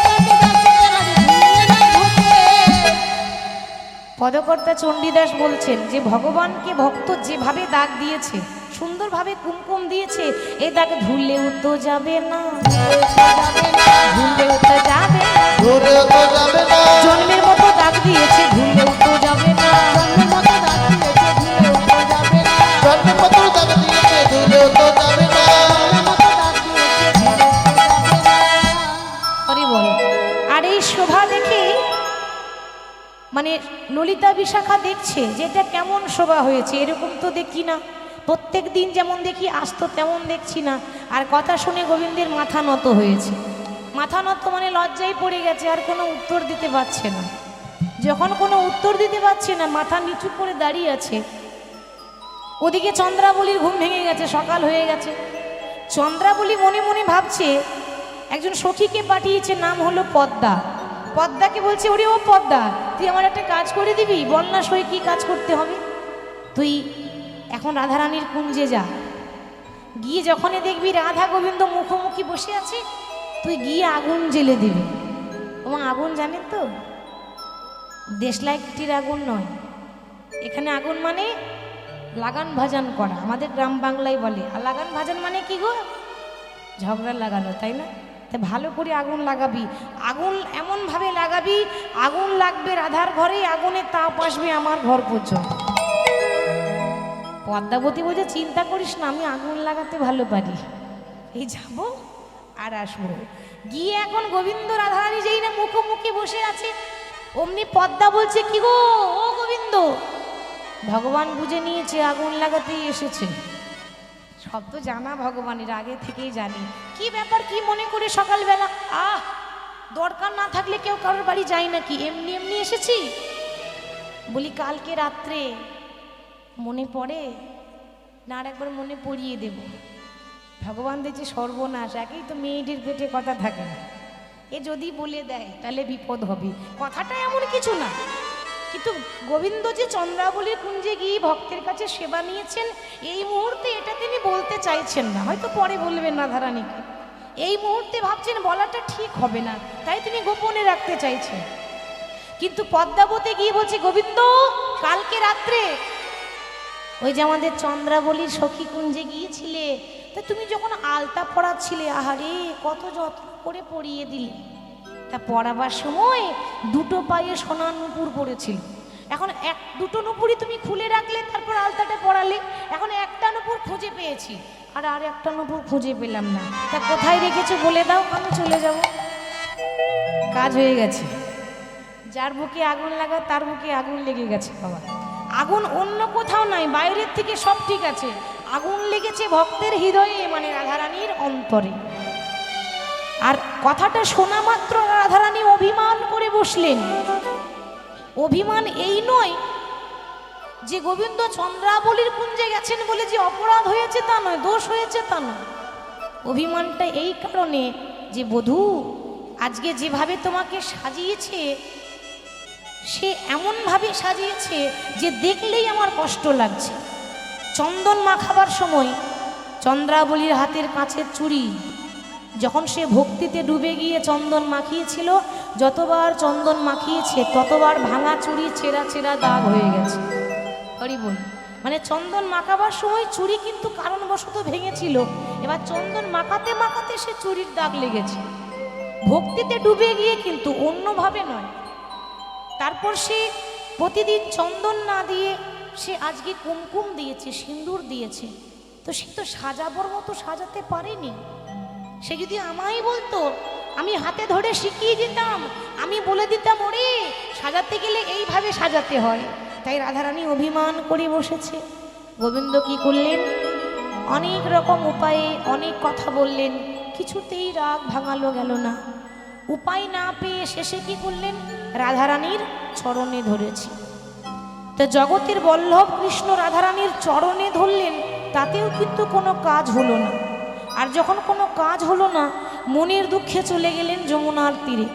চণ্ডী দাস এরা ধুইলে না ঘোছে। পদকর্তা চণ্ডীদাস বলছেন যে ভগবানকে ভক্ত যেভাবে দাগ দিয়েছে, সুন্দরভাবে কুমকুম দিয়েছে, এই দাগ ধুলেও তো যাবে না, ধুলেও তো যাবে না, দূরেও তো যাবে না, জন্মের মতো দাগ দিয়েছে, ধুলেও তো যাবে না। জন্মের মতো দাগ দিয়েছে, ধুলেও তো যাবে না, জন্মের মতো দাগে দিয়েছে, দূরেও তো যাবে না, জন্মের মতো দাগ দিয়েছে, ধুলেও তো যাবে না। হরি বল। আর এই শোভা দেখে মানে ললিতা বিশাখা দেখছে যে এটা কেমন শোভা হয়েছে, এরকম তো দেখি না, প্রত্যেক দিন যেমন দেখি আজ তো তেমন দেখছি না। আর কথা শুনে গোবিন্দের মাথা নত হয়েছে, মাথা নত মানে লজ্জায় পড়ে গেছে, আর কোনো উত্তর দিতে পারছে না। যখন কোনো উত্তর দিতে পারছে না, মাথা নিচু করে দাঁড়িয়ে আছে, ওদিকে চন্দ্রাবলীর ঘুম ভেঙে গেছে, সকাল হয়ে গেছে। চন্দ্রাবলী মনে মনে ভাবছে, একজন সখীকে পাঠিয়েছে, নাম হলো পদ্মা। পদ্মাকে বলছে, ওরে ও পদ্মা, তুই আমার একটা কাজ করে দিবি, বল না সই কি কাজ করতে হবে। তুই এখন রাধারানীর কুঞ্জে যা, গিয়ে যখনই দেখবি রাধা গোবিন্দ মুখোমুখি বসে আছে, তুই গিয়ে আগুন জ্বেলে দিবি। এবং আগুন জানেন তো, দেশলাইটির আগুন নয়, এখানে আগুন মানে লাগান ভাজান করা, আমাদের গ্রাম বাংলায় বলে। আর লাগান ভাজান মানে কি গো, ঝগড়া লাগানো, তাই না? তাই ভালো করে আগুন লাগাবি, আগুন এমনভাবে লাগাবি, আগুন লাগবে রাধার ঘরে, আগুনের তাপ আসবে আমার ঘর পর্যন্ত। পদ্মাবতী বলছে, চিন্তা করিস না, আমি আগুন লাগাতে ভালো পারি, এই যাব আর আসবো। গিয়ে এখন গোবিন্দ রাধারানী যেই না মুখোমুখি বসে আছে, অমনি পদ্মা বলছে, কি গো ও গোবিন্দ, ভগবান বুঝে নিয়েছে আগুন লাগাতেই এসেছে। সব তো জানা ভগবানের, আগে থেকেই জানি। কি ব্যাপার, কি মনে করে সকালবেলা? দরকার না থাকলে কেউ কারোর বাড়ি যায় নাকি, এমনি এমনি এসেছি। বলি কালকে রাত্রে মনে পড়ে না, আর একবার মনে পড়িয়ে দেব। ভগবান দেখছে সর্বনাশ, একেই তো মেয়েটির পেটে কথা থাকে না, এ যদি বলে দেয় তাহলে বিপদ হবে। কথাটা এমন কিছু না, কিন্তু গোবিন্দ যে চন্দ্রাবলীর কুঞ্জে গিয়ে ভক্তের কাছে সেবা নিয়েছেন, এই মুহূর্তে এটা তিনি বলতে চাইছেন না, হয়তো পরে বলবেন রাধারানীকে। এই মুহূর্তে ভাবছেন বলাটা ঠিক হবে না, তাই তিনি গোপনে রাখতে চাইছেন। কিন্তু পদ্মাবতী গিয়ে বলছে, গোবিন্দ কালকে রাত্রে ওই যে আমাদের চন্দ্রাবলীর সখী কুঞ্জে গিয়েছিলে, তা তুমি যখন আলতা পরাচ্ছিলে, আহারে কত যত্ন করে পরিয়ে দিলে, তা পড়াবার সময় দুটো পায়ে সোনার নুপুর পড়েছিল। এখন দুটো নুপুরই তুমি খুলে রাখলে, তারপর আলতাটা পড়ালে। এখন একটা নুপুর খুঁজে পেয়েছি, আর একটা নুপুর খুঁজে পেলাম না। তা কোথায় রেখেছো বলে দাও, আমি চলে যাব। কাজ হয়ে গেছে। যার বুকে আগুন লাগা তার বুকে আগুন লেগে গেছে বাবা। আগুন অন্য কোথাও নাই, বাইরের থেকে সব ঠিক আছে, আগুন লেগেছে ভক্তের হৃদয়ে, মানে রাধারানীর অন্তরে। আর কথাটা শোনা মাত্র রাধারানী অভিমান করে বসলেন। অভিমান এই নয় যে গোবিন্দ চন্দ্রাবলীর কুঞ্জে গেছেন বলে যে অপরাধ হয়েছে তা নয়, দোষ হয়েছে তা নয়। অভিমানটা এই কারণে যে বধূ আজকে যেভাবে তোমাকে সাজিয়েছে, সে এমনভাবে সাজিয়েছে যে দেখলেই আমার কষ্ট লাগছে। চন্দন মাখাবার সময় চন্দ্রাবলীর হাতের কাছের চুড়ি, যখন সে ভক্তিতে ডুবে গিয়ে চন্দন মাখিয়েছিল, যতবার চন্দন মাখিয়েছে ততবার ভাঙা চুড়ি ছেঁড়া ছেঁড়া দাগ হয়ে গেছে। হরি বল। মানে চন্দন মাখাবার সময় চুড়ি কিন্তু কারণবশত ভেঙেছিল, এবার চন্দন মাখাতে মাখাতে সে চুড়ির দাগ লেগেছে। ভক্তিতে ডুবে গিয়ে, কিন্তু অন্যভাবে নয়। তারপর সে প্রতিদিন চন্দন না দিয়ে সে আজকে কুমকুম দিয়েছে, সিঁদুর দিয়েছে। তো সে তো সাজাবার মতো সাজাতে পারেনি। সে যদি আমায় বলতো, আমি হাতে ধরে শিখিয়ে দিতাম, আমি বলে দিতাম ওরে সাজাতে গেলে এইভাবে সাজাতে হয়। তাই রাধারানী অভিমান করে বসেছে। গোবিন্দ কি করলেন? অনেক রকম উপায়ে অনেক কথা বললেন, কিছুতেই রাগ ভাঙালো গেল না। উপায় না পেয়ে শেষে কি করলেন? রাধারানীর চরণে ধরেছে। তো জগতের বল্লভ কৃষ্ণ রাধারানীর চরণে ধরলেন, তাতেও কিন্তু কোনো কাজ হলো না। আর যখন কোনো কাজ হলো না, মনের দুঃখে চলে গেলেন যমুনার তীরে।